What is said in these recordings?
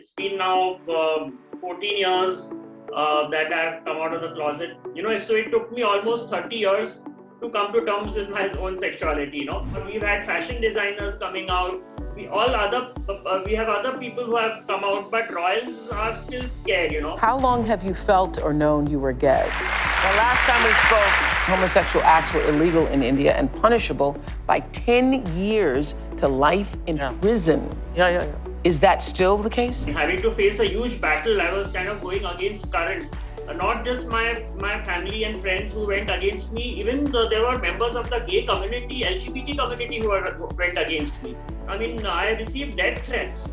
it's been now 14 years that I've come out of the closet. So it took me almost 30 years to come to terms with my own sexuality. We've had fashion designers coming out. We have other people who have come out, but royals are still scared. How long have you felt or known you were gay? The last time we spoke, homosexual acts were illegal in India and punishable by 10 years to life in prison. Yeah. Is that still the case? Having to face a huge battle, I was kind of going against current. Not just my family and friends who went against me, even though there were members of the gay community, LGBT community who went against me. I received death threats,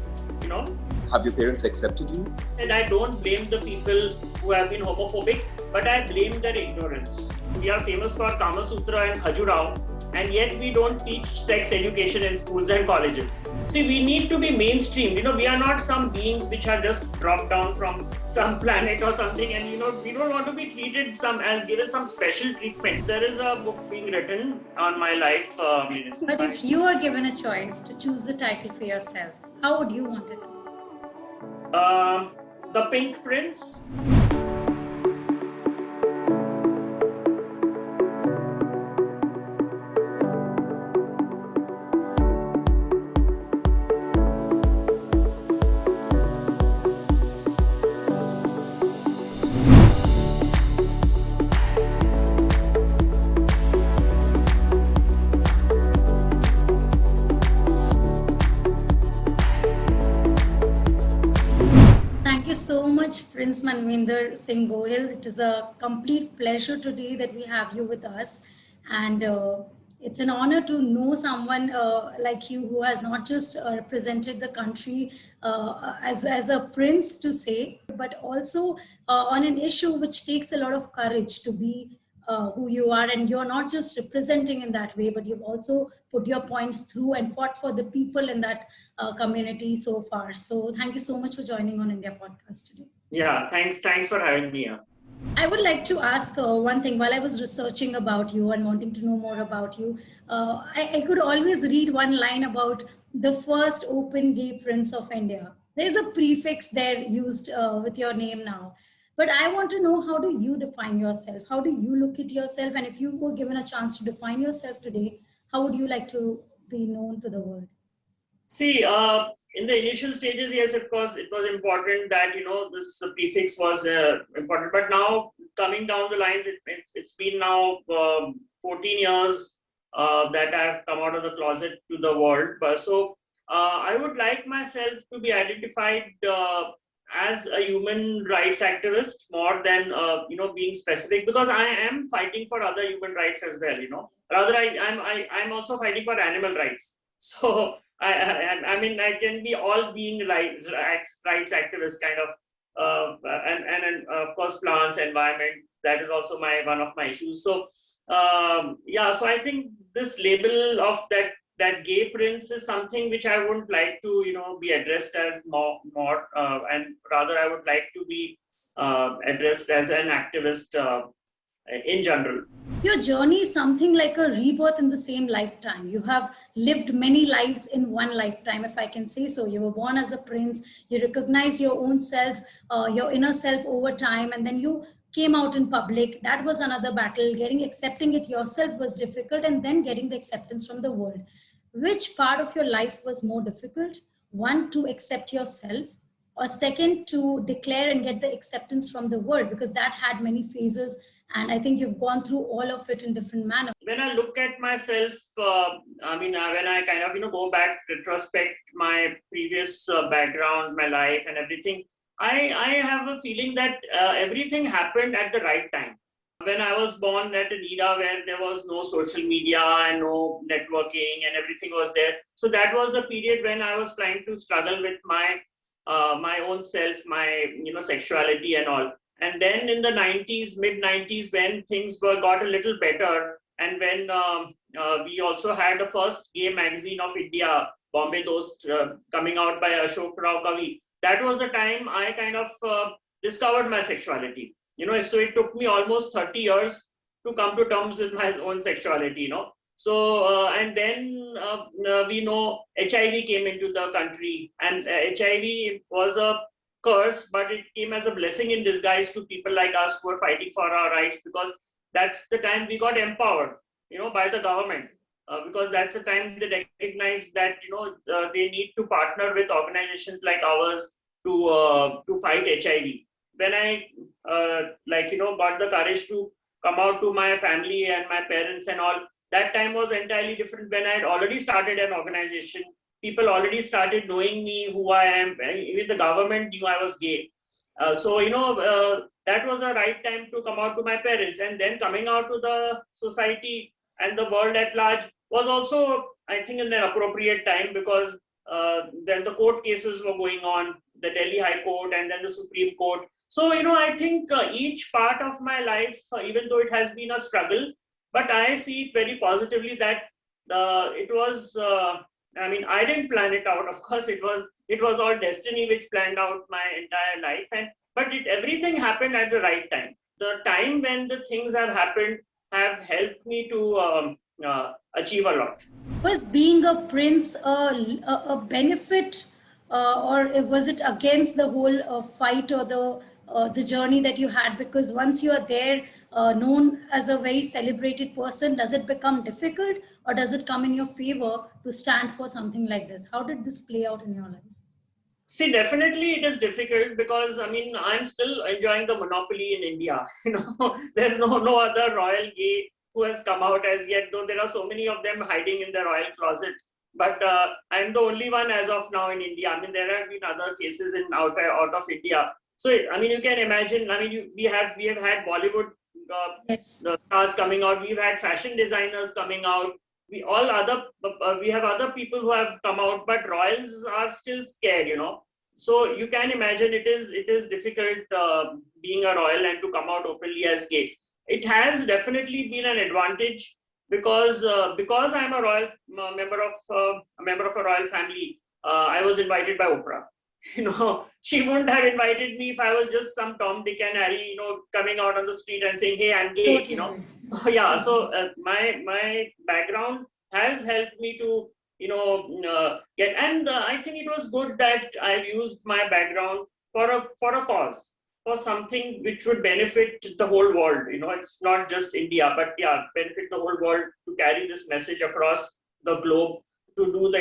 Have your parents accepted you? And I don't blame the people who have been homophobic, but I blame their ignorance. We are famous for Kama Sutra and Khajuraho, and yet we don't teach sex education in schools and colleges. See, we need to be mainstream. We are not some beings which are just dropped down from some planet or something, and we don't want to be treated as given some special treatment. There is a book being written on my life. But if you are given a choice to choose the title for yourself, how would you want it? The Pink Prince. Prince Manvinder Singh Goyal. It is a complete pleasure today that we have you with us, and it's an honor to know someone like you who has not just represented the country as a prince to say, but also on an issue which takes a lot of courage to be who you are, and you're not just representing in that way, but you've also put your points through and fought for the people in that community so far. So thank you so much for joining on India Podcast today. Yeah, thanks for having me here. I would like to ask one thing. While I was researching about you and wanting to know more about you, I could always read one line about the first open gay prince of India. There's a prefix there used with your name now. But I want to know, how do you define yourself? How do you look at yourself? And if you were given a chance to define yourself today, how would you like to be known to the world? See, in the initial stages, yes, of course, it was important that, this prefix was important. But now, coming down the lines, it's been now 14 years that I've come out of the closet to the world. So I would like myself to be identified as a human rights activist more than being specific, because I am fighting for other human rights as well. Rather, I'm also fighting for animal rights. So I can be all being rights activist kind of, and of course plants, environment. That is also one of my issues. So so I think this label of that gay prince is something which I wouldn't like to be addressed as more, and rather I would like to be addressed as an activist in general. Your journey is something like a rebirth in the same lifetime. You have lived many lives in one lifetime, if I can say so. You were born as a prince, you recognized your own self, your inner self over time, and then you came out in public. That was another battle. Accepting it yourself was difficult, and then getting the acceptance from the world. Which part of your life was more difficult? One, to accept yourself, or second, to declare and get the acceptance from the world, because that had many phases. And I think you've gone through all of it in different manners. When I look at myself, when I kind of, go back, retrospect my previous background, my life and everything, I have a feeling that everything happened at the right time. When I was born at an era where there was no social media and no networking and everything was there. So that was the period when I was trying to struggle with my own self, my, sexuality and all. And then in the 90s, mid-90s, when things got a little better, and when we also had the first gay magazine of India, Bombay Dost, coming out by Ashok Rao Kavi, that was the time I kind of discovered my sexuality. So it took me almost 30 years to come to terms with my own sexuality, So, and then we know HIV came into the country, and HIV was a curse, but it came as a blessing in disguise to people like us who are fighting for our rights, because that's the time we got empowered, by the government. Because that's the time they recognize that they need to partner with organizations like ours to fight HIV. When I got the courage to come out to my family and my parents and all, that time was entirely different. When I had already started an organization, people already started knowing me, who I am. Even the government knew I was gay. That was a right time to come out to my parents, and then coming out to the society and the world at large was also, I think, an appropriate time, because then the court cases were going on, the Delhi High Court and then the Supreme Court. So, I think each part of my life, even though it has been a struggle, but I see it very positively that it was, I didn't plan it out. Of course, it was all destiny which planned out my entire life. But everything happened at the right time. The time when the things have happened have helped me to achieve a lot. Was being a prince a benefit, or was it against the whole fight or the journey that you had? Because once you are there, known as a very celebrated person, does it become difficult, or does it come in your favor to stand for something like this? How did this play out in your life? See, definitely it is difficult, because I'm still enjoying the monopoly in India. There's no other royal gay who has come out as yet, though there are so many of them hiding in the royal closet. But I'm the only one as of now in India. There have been other cases out of India. So you can imagine. We have had Bollywood Yes. the stars coming out. We've had fashion designers coming out. We have other people who have come out, but royals are still scared. So you can imagine it is difficult being a royal and to come out openly as gay. It has definitely been an advantage, because I'm a royal member of a royal family. I was invited by Oprah. She wouldn't have invited me if I was just some Tom, Dick, and Harry, coming out on the street and saying, "Hey, I'm gay." Yeah. So my background has helped me to get, and I think it was good that I used my background for a cause, for something which would benefit the whole world. It's not just India, but benefit the whole world, to carry this message across the globe, to do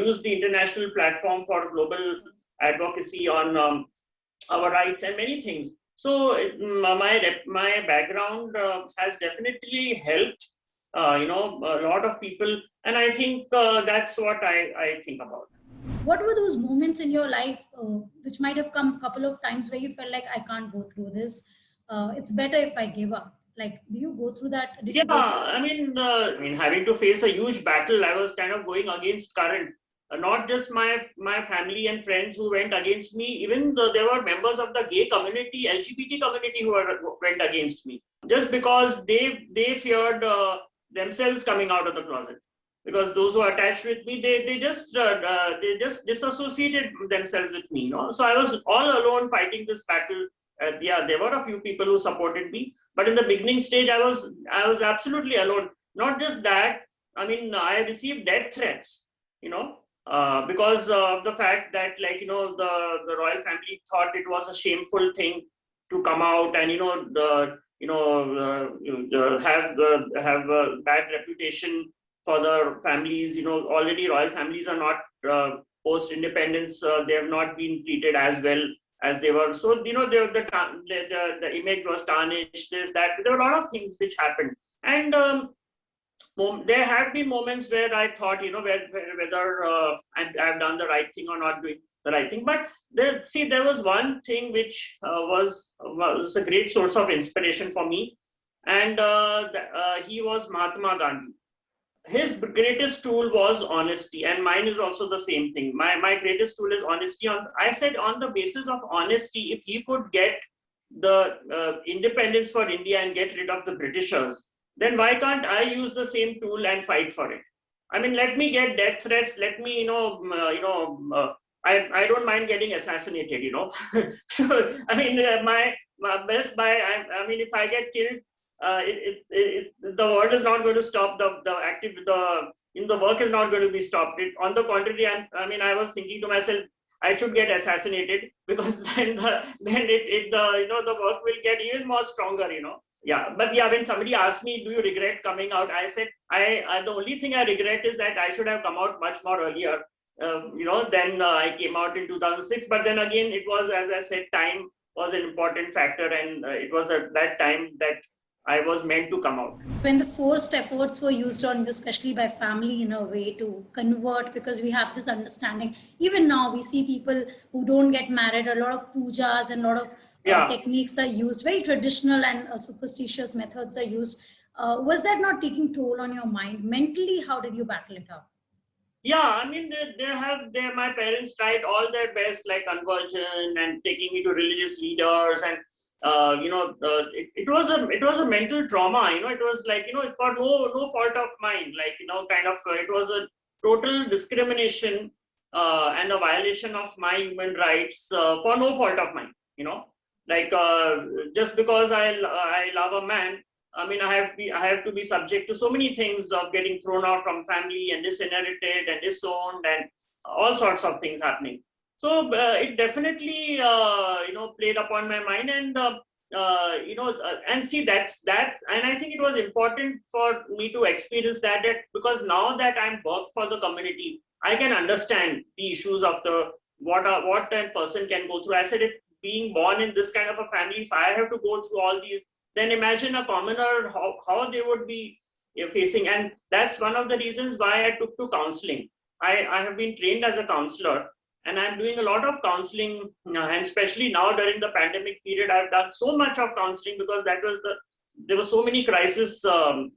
use the international platform for global advocacy on our rights and many things. So my background has definitely helped a lot of people, and I think that's what I think about. What were those moments in your life which might have come a couple of times where you felt like, I can't go through this, it's better if I give up? Like, do you go through that? Having to face a huge battle, I was kind of going against current. Not just my family and friends who went against me, even there were members of the gay community, LGBT community who went against me, just because they feared themselves coming out of the closet. Because those who are attached with me, they just disassociated themselves with me. So I was all alone fighting this battle. There were a few people who supported me, but in the beginning stage, I was absolutely alone. Not just that, I received death threats. Because of the fact that, the royal family thought it was a shameful thing to come out and have a bad reputation for the families. Already royal families are not post-independence. They have not been treated as well as they were. So the image was tarnished. This, that. There were a lot of things which happened, and there have been moments where I thought, whether I've done the right thing or not doing the right thing. But there was one thing which was a great source of inspiration for me, and he was Mahatma Gandhi. His greatest tool was honesty, and mine is also the same thing. My greatest tool is honesty. I said, on the basis of honesty, if he could get the independence for India and get rid of the Britishers, then why can't I use the same tool and fight for it? Let me get death threats. Let me, I don't mind getting assassinated. So, my best buy. If I get killed, the world is not going to stop. The work is not going to be stopped. On the contrary, I was thinking to myself, I should get assassinated, because then the work will get even more stronger. Yeah, but yeah, when somebody asked me, do you regret coming out? I said, the only thing I regret is that I should have come out much more earlier. Then I came out in 2006. But then again, it was, as I said, time was an important factor, and it was at that time that I was meant to come out. When the forced efforts were used on you, especially by family in a way to convert, because we have this understanding, even now we see people who don't get married, a lot of pujas and a lot of techniques are used, very traditional and superstitious methods are used. Was that not taking toll on your mind? Mentally, how did you battle it out? Yeah, my parents tried all their best, like conversion and taking me to religious leaders, and it was a mental trauma. It was like, for no fault of mine, like, it was a total discrimination and a violation of my human rights for no fault of mine. Like just because I love a man, I have to be subject to so many things of getting thrown out from family and disinherited and disowned and all sorts of things happening. So it definitely played upon my mind, and and see that's that. And I think it was important for me to experience that because now that I'm work for the community, I can understand the issues of what a person can go through. I said, if being born in this kind of a family, if I have to go through all these, then imagine a commoner, how they would be facing. And that's one of the reasons why I took to counseling. I have been trained as a counselor, and I'm doing a lot of counseling, and especially now during the pandemic period, I've done so much of counseling, because there were so many crises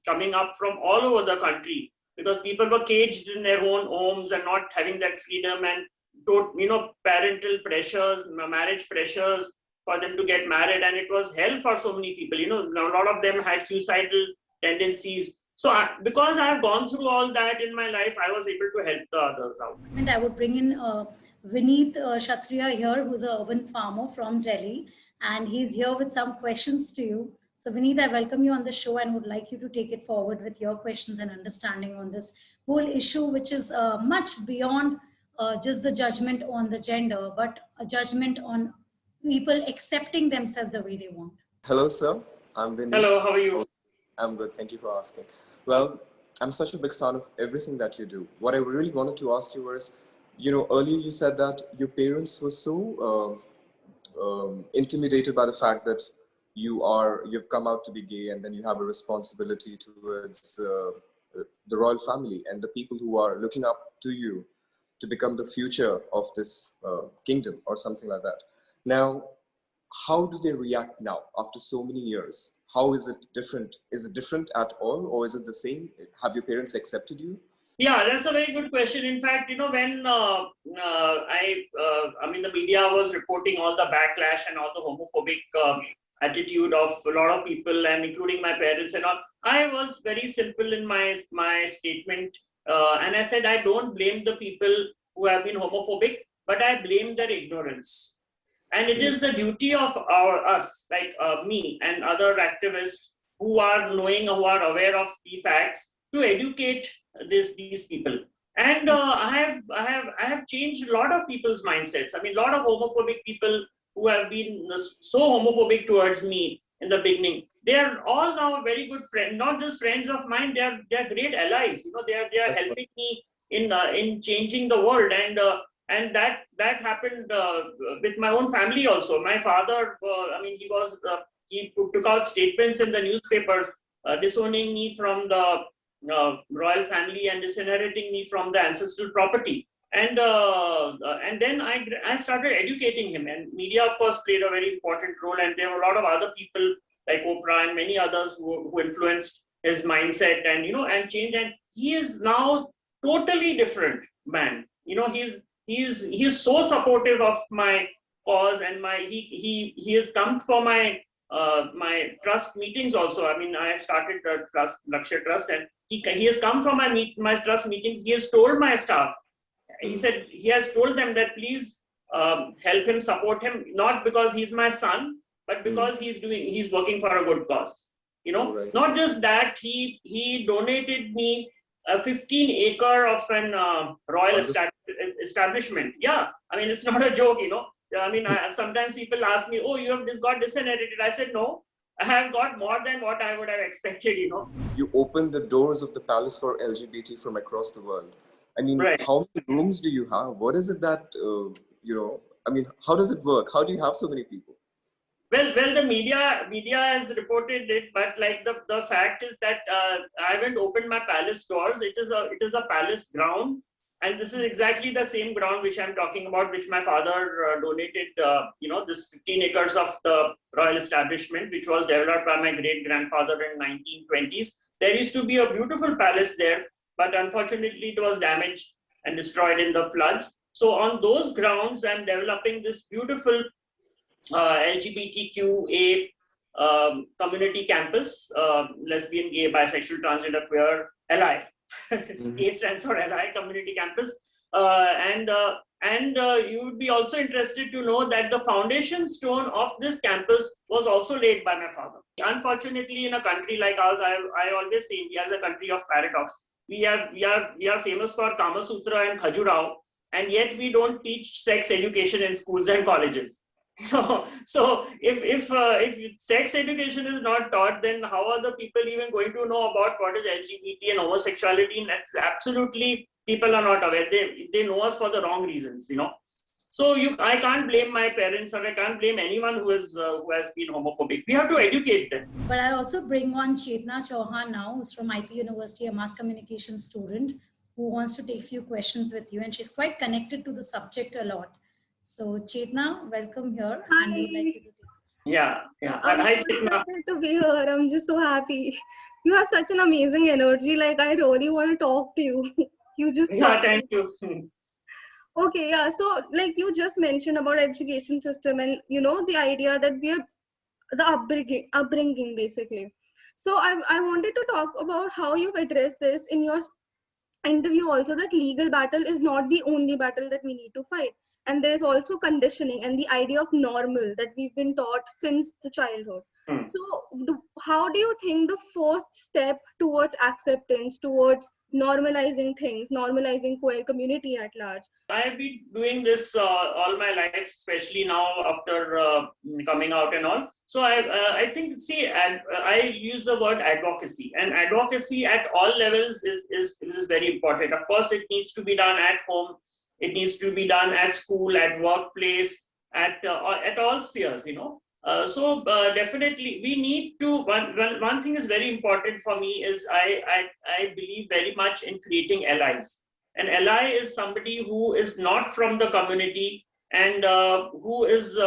coming up from all over the country, because people were caged in their own homes and not having that freedom, and parental pressures, marriage pressures for them to get married, and it was hell for so many people. A lot of them had suicidal tendencies. So because I have gone through all that in my life, I was able to help the others out. And I would bring in Vineet Kshatriya here, who's an urban farmer from Delhi, and he's here with some questions to you. So Vineet, I welcome you on the show and would like you to take it forward with your questions and understanding on this whole issue, which is much beyond just the judgment on the gender, but a judgment on people accepting themselves the way they want. Hello, sir. I'm Vineet. Hello, how are you? I'm good. Thank you for asking. Well, I'm such a big fan of everything that you do. What I really wanted to ask you was, earlier you said that your parents were so intimidated by the fact that you've come out to be gay, and then you have a responsibility towards the royal family and the people who are looking up to you to become the future of this kingdom or something like that. Now, how do they react now after so many years? How is it different? Is it different at all, or is it the same? Have your parents accepted you? Yeah, that's a very good question. In fact, when the media was reporting all the backlash and all the homophobic attitude of a lot of people, and including my parents and all, I was very simple in my statement, and I said, I don't blame the people who have been homophobic, but I blame their ignorance. And it is the duty of us, like me and other activists who are knowing, who are aware of the facts, to educate these people. And I have changed a lot of people's mindsets. A lot of homophobic people who have been so homophobic towards me in the beginning, they are all now very good friends, not just friends of mine. They are great allies. They are helping me in changing the world. And that happened with my own family also. My father, he took out statements in the newspapers disowning me from the royal family and disinheriting me from the ancestral property. And then I started educating him, and media, of course, played a very important role. And there were a lot of other people like Oprah and many others who influenced his mindset and changed. And he is now totally different man. He is so supportive of my cause, and he has come for my trust meetings also. I have started the Lakshya Trust, and he has come for my trust meetings. He has told my staff, he said he has told them that please help him, support him, not because he's my son, but because he's working for a good cause. You know, Right. not just that, he donated me a 15-acre of an royal establishment. Yeah, I mean, it's not a joke, you know. I mean, sometimes people ask me, oh, you have got disinherited. I said, no, I have got more than what I would have expected, you know. You opened the doors of the palace for LGBT from across the world. I mean, Right. how many rooms do you have? What is it that, you know, I mean, how does it work? How do you have so many people? Well, the media has reported it, but like the fact is that I haven't opened my palace doors. It is a palace ground, and this is exactly the same ground which I'm talking about, which my father donated. You know, this 15 acres of the royal establishment, which was developed by my great grandfather in 1920s. There used to be a beautiful palace there, but unfortunately, it was damaged and destroyed in the floods. So on those grounds, I'm developing this beautiful LGBTQA community campus, lesbian, gay, bisexual, transgender, queer, LI. A stands for LI, community campus. And you would be also interested to know that the foundation stone of this campus was also laid by my father. Unfortunately, in a country like ours, I always say India is a country of paradox. We are famous for Kama Sutra and Khajuraho, and yet we don't teach sex education in schools and colleges. So if sex education is not taught, then how are the people even going to know about what is LGBT and homosexuality? And that's absolutely, people are not aware. They know us for the wrong reasons, you know. So I can't blame my parents, or I can't blame anyone who has been homophobic. We have to educate them. But I'll also bring on Chetna Chauhan now, who's from IP University, a mass communication student who wants to take a few questions with you, and she's quite connected to the subject a lot. So Chetna, welcome here. Hi. And we'd like you to take... Yeah. I'm Hi, so Chetna. excited to be here. I'm just so happy. You have such an amazing energy. Like, I really want to talk to you. You just... Yeah, thank you. Okay, yeah. So, like you just mentioned about education system and, you know, the idea that we are the upbringing basically. So I wanted to talk about how you've addressed this in your interview also, that legal battle is not the only battle that we need to fight. And there's also conditioning and the idea of normal that we've been taught since the childhood. So how do you think the first step towards acceptance, towards normalizing things, normalizing queer community at large? I have been doing this all my life, especially now after coming out and all. So I think, see, I use the word advocacy, and advocacy at all levels is very important. Of course, it needs to be done at home. It needs to be done at school, at workplace, at all spheres, you know. So definitely we need to, one thing is very important for me is I believe very much in creating allies. An ally is somebody who is not from the community and who is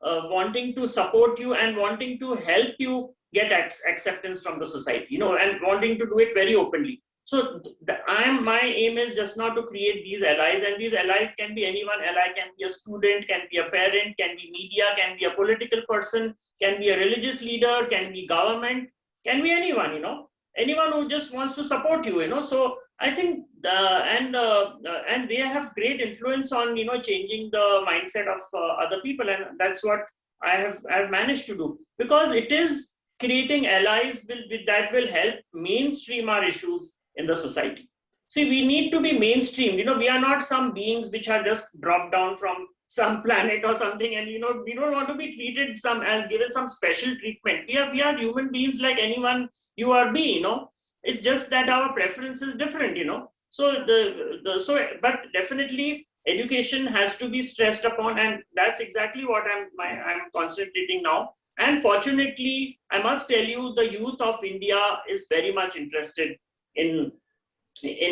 wanting to support you and wanting to help you get acceptance from the society, you know, and wanting to do it very openly. So my aim is just not to create these allies, and these allies can be anyone. Ally can be a student, can be a parent, can be media, can be a political person, can be a religious leader, can be government, can be anyone, you know, anyone who just wants to support you, you know. So I think and they have great influence on, you know, changing the mindset of other people, and that's what I have managed to do, because it is creating allies that will help mainstream our issues in the society. See, we need to be mainstream. You know, we are not some beings which are just dropped down from some planet or something, and, you know, we don't want to be treated as given some special treatment. We are human beings like anyone you or me, you know. It's just that our preference is different, you know. So but definitely education has to be stressed upon, and that's exactly what I'm concentrating now. And fortunately, I must tell you, the youth of India is very much interested in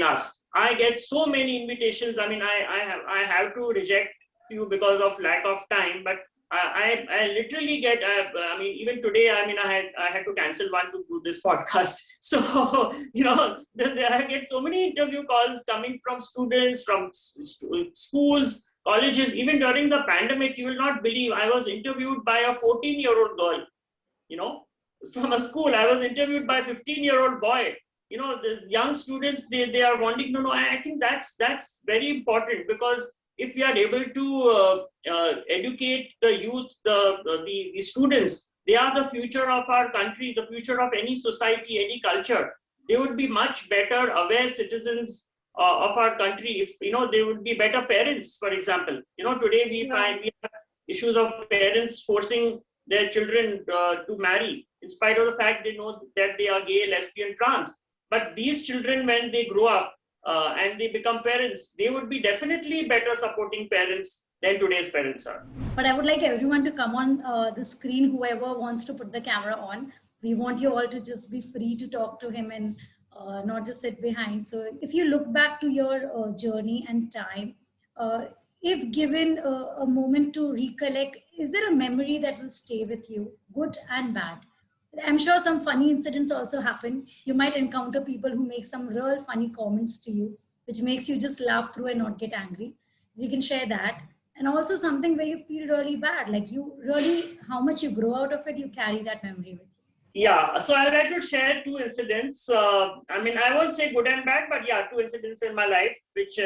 us. I get so many invitations. I mean, I have to reject few because of lack of time, but I literally get, I mean, even today, I mean, I had to cancel one to do this podcast. So, you know, I get so many interview calls coming from students, from schools, colleges. Even during the pandemic, you will not believe, I was interviewed by a 14-year-old girl, you know, from a school. I was interviewed by a 15-year-old boy. You know, the young students, they are wanting to know. I think that's very important, because if we are able to educate the youth, the students They are the future of our country, the future of any society, any culture. They would be much better aware citizens of our country if, they would be better parents, for example. Today we find we have issues of parents forcing their children to marry, in spite of the fact they know that they are gay, lesbian, trans. But these children, when they grow up and they become parents, they would be definitely better supporting parents than today's parents are. But I would like everyone to come on the screen, whoever wants to put the camera on. We want you all to just be free to talk to him and not just sit behind. So if you look back to your journey and time, if given a moment to recollect, is there a memory that will stay with you, good and bad? I'm sure some funny incidents also happen. You might encounter people who make some real funny comments to you, which makes you just laugh through and not get angry. You can share that. And also something where you feel really bad, like you really, how much you grow out of it, you carry that memory with you. Yeah, so I'd like to share two incidents. I won't say good and bad, but yeah, two incidents in my life, which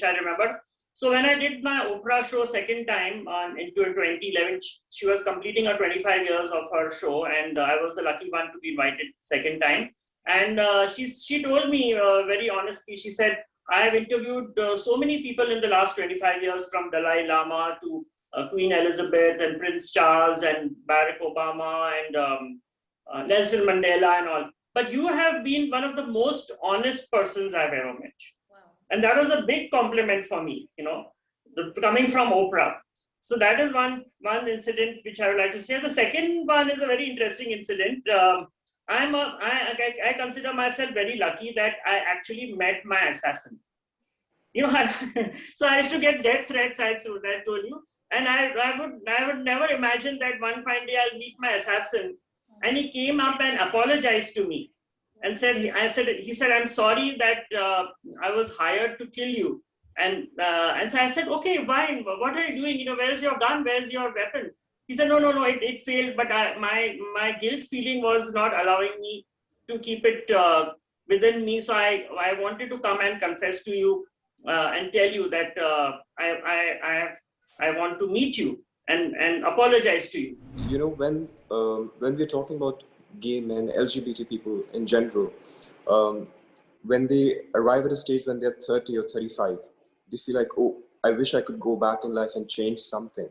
I remember. So when I did my Oprah show second time in 2011, she was completing her 25 years of her show, and I was the lucky one to be invited second time. And she told me very honestly, she said, I have interviewed so many people in the last 25 years, from Dalai Lama to Queen Elizabeth and Prince Charles and Barack Obama and Nelson Mandela and all. But you have been one of the most honest persons I've ever met. And that was a big compliment for me, coming from Oprah. So that is one incident which I would like to share. The second one is a very interesting incident. I consider myself very lucky that I actually met my assassin. So I used to get death threats, I told you. And I would never imagine that one fine day I'll meet my assassin. And he came up and apologized to me. And he said, I'm sorry that I was hired to kill you. And so I said, okay, fine. What are you doing? Where's your gun? Where's your weapon? He said, no, it failed. But my guilt feeling was not allowing me to keep it within me. So I wanted to come and confess to you and tell you that I want to meet you and apologize to you. When we're talking about gay men, LGBT people in general, when they arrive at a stage when they're 30 or 35, they feel like, oh, I wish I could go back in life and change something.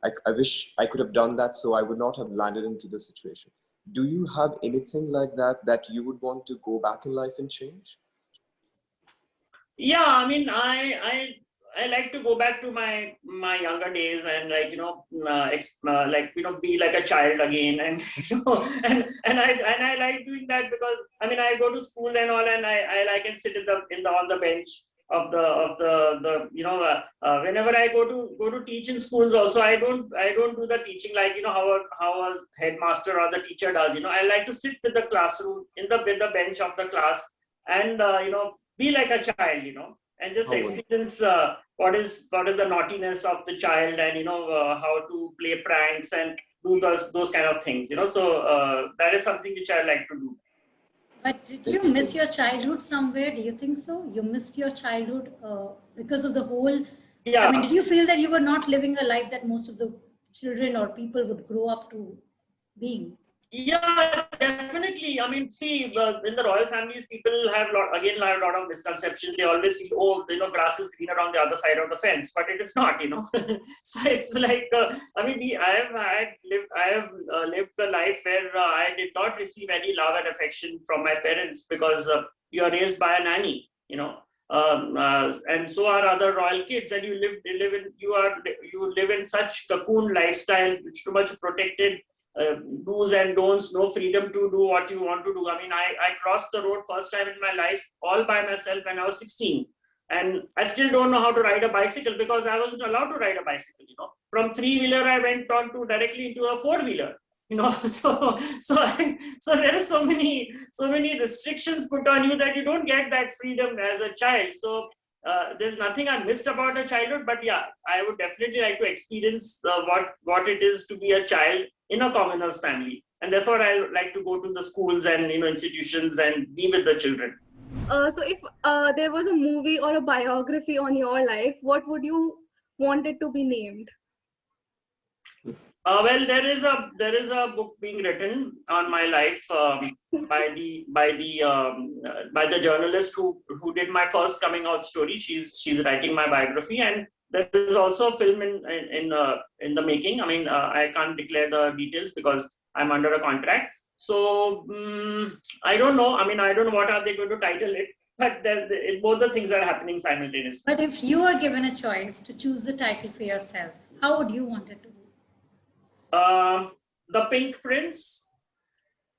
I wish I could have done that so I would not have landed into this situation. Do you have anything like that you would want to go back in life and change? Yeah, I like to go back to my younger days and be like a child again, and and I like doing that because I go to school and all, and I can sit on the bench of the whenever I go to teach in schools also, I don't do the teaching like how a headmaster or the teacher does. I like to sit with the classroom in the bench of the class and be like a child, and just experience what is the naughtiness of the child, and how to play pranks and do those kind of things. So that is something which I like to do. But did you miss your childhood somewhere? Do you think so? You missed your childhood because of the whole. Yeah. Did you feel that you were not living a life that most of the children or people would grow up to being? Yeah, definitely. See, in the royal families, people have a lot of misconceptions. They always feel, oh, grass is greener on the other side of the fence, but it is not, So it's like, I have lived a life where I did not receive any love and affection from my parents because you are raised by a nanny, and so are other royal kids, and you live in such cocoon lifestyle, which too much protected. Do's and don'ts, no freedom to do what you want to do. I crossed the road first time in my life all by myself when I was 16, and I still don't know how to ride a bicycle because I wasn't allowed to ride a bicycle. From 3-wheeler I went on to directly into a 4-wheeler. So there are so many restrictions put on you that you don't get that freedom as a child. So there's nothing I missed about a childhood, but yeah, I would definitely like to experience what it is to be a child in a commoner's family, and therefore I like to go to the schools and institutions and be with the children. So if there was a movie or a biography on your life, what would you want it to be named? Well, there is a book being written on my life by the journalist who did my first coming out story. She's writing my biography, and there is also a film in the making. I mean, I can't declare the details because I'm under a contract. So I don't know. I mean, I don't know what are they going to title it. But both the things are happening simultaneously. But if you are given a choice to choose the title for yourself, how would you want it to be? The Pink Prince.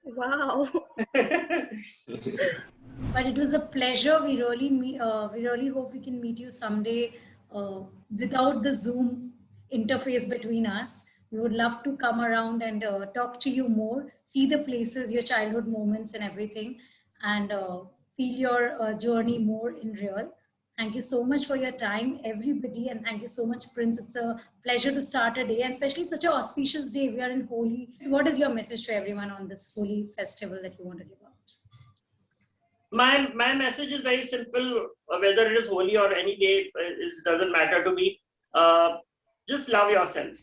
Wow. But it was a pleasure. We really hope we can meet you someday without the Zoom interface between us. We would love to come around and talk to you more, see the places, your childhood moments and everything, and feel your journey more in real. Thank you so much for your time, everybody. And thank you so much, Prince. It's a pleasure to start a day, and especially such an auspicious day. We are in Holi. What is your message to everyone on this Holi festival that you want to give out? My message is very simple. Whether it is Holi or any day, doesn't matter to me. Just love yourself.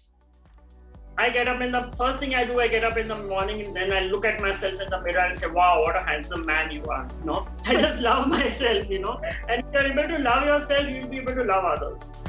First thing I do, I get up in the morning and then I look at myself in the mirror and say, wow, what a handsome man you are. I just love myself, and if you're able to love yourself, you'll be able to love others.